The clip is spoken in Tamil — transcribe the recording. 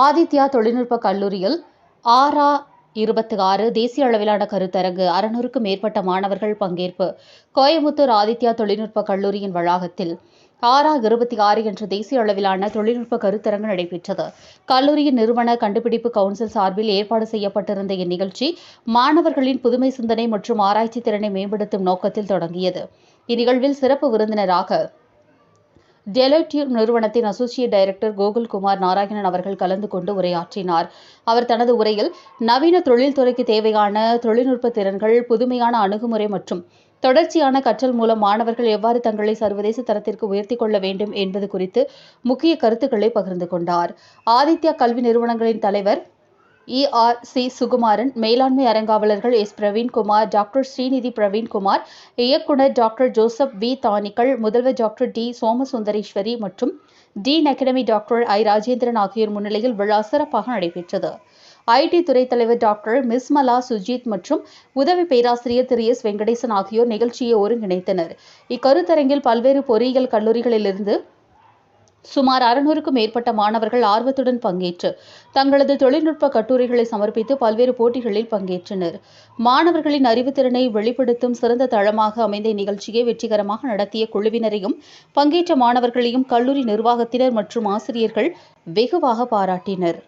ஆதித்யா தொழில்நுட்ப கல்லூரியில் RA26 தேசிய அளவிலான கருத்தரங்கு 600க்கும் மேற்பட்ட மாணவர்கள் பங்கேற்பு. கோயமுத்தூர் ஆதித்யா தொழில்நுட்ப கல்லூரியின் வளாகத்தில் RA26 என்ற தேசிய அளவிலான தொழில்நுட்ப கருத்தரங்கு நடைபெற்றது. கல்லூரியின் நிறுவன கண்டுபிடிப்பு கவுன்சில் சார்பில் ஏற்பாடு செய்யப்பட்டிருந்த இந்நிகழ்ச்சி மாணவர்களின் புதுமை சிந்தனை மற்றும் ஆராய்ச்சி திறனை மேம்படுத்தும் நோக்கத்தில் தொடங்கியது. இந்நிகழ்வில் சிறப்பு விருந்தினராக டெலோய்ட் நிறுவனத்தின் அசோசியேட் டைரக்டர் கோகுல்குமார் நாராயணன் அவர்கள் கலந்து கொண்டு உரையாற்றினார். அவர் தனது உரையில் நவீன தொழில்துறைக்கு தேவையான தொழில்நுட்ப திறன்கள், புதுமையான அணுகுமுறை மற்றும் தொடர்ச்சியான கற்றல் மூலம் மாணவர்கள் எவ்வாறு தங்களை சர்வதேச தரத்திற்கு உயர்த்திக் கொள்ள வேண்டும் என்பது குறித்து முக்கிய கருத்துக்களை பகிர்ந்து கொண்டார். ஆதித்யா கல்வி நிறுவனங்களின் தலைவர் ER.C. சுகுமாரன், மேலாண்மை அறங்காவலர்கள் S. பிரவீன்குமார், டாக்டர் ஸ்ரீநிதி பிரவீன்குமார், இயக்குநர் டாக்டர் ஜோசப் V. தானிக்கல், முதல்வர் டாக்டர் D. சோமசுந்தரேஸ்வரி மற்றும் dean academy doctor I. Rajendran ஆகியோர் முன்னிலையில் விழா சிறப்பாக நடைபெற்றது. IT துறை தலைவர் டாக்டர் மிஸ்மலா சுஜித் மற்றும் உதவி பேராசிரியர் திரு S. வெங்கடேசன் ஆகியோர் நிகழ்ச்சியை ஒருங்கிணைத்தனர். இக்கருத்தரங்கில் பல்வேறு பொறியியல் கல்லூரிகளிலிருந்து சுமார் 600க்கும் மேற்பட்ட மாணவர்கள் ஆர்வத்துடன் பங்கேற்று தங்களது தொழில்நுட்ப கட்டுரைகளை சமர்ப்பித்து பல்வேறு போட்டிகளில் பங்கேற்றனர். மாணவர்களின் அறிவுத்திறனை வெளிப்படுத்தும் சிறந்த தளமாக அமைந்த இந்நிகழ்ச்சியை வெற்றிகரமாக நடத்திய குழுவினரையும் பங்கேற்ற மாணவர்களையும் கல்லூரி நிர்வாகத்தினர் மற்றும் ஆசிரியர்கள் வெகுவாக பாராட்டினர்.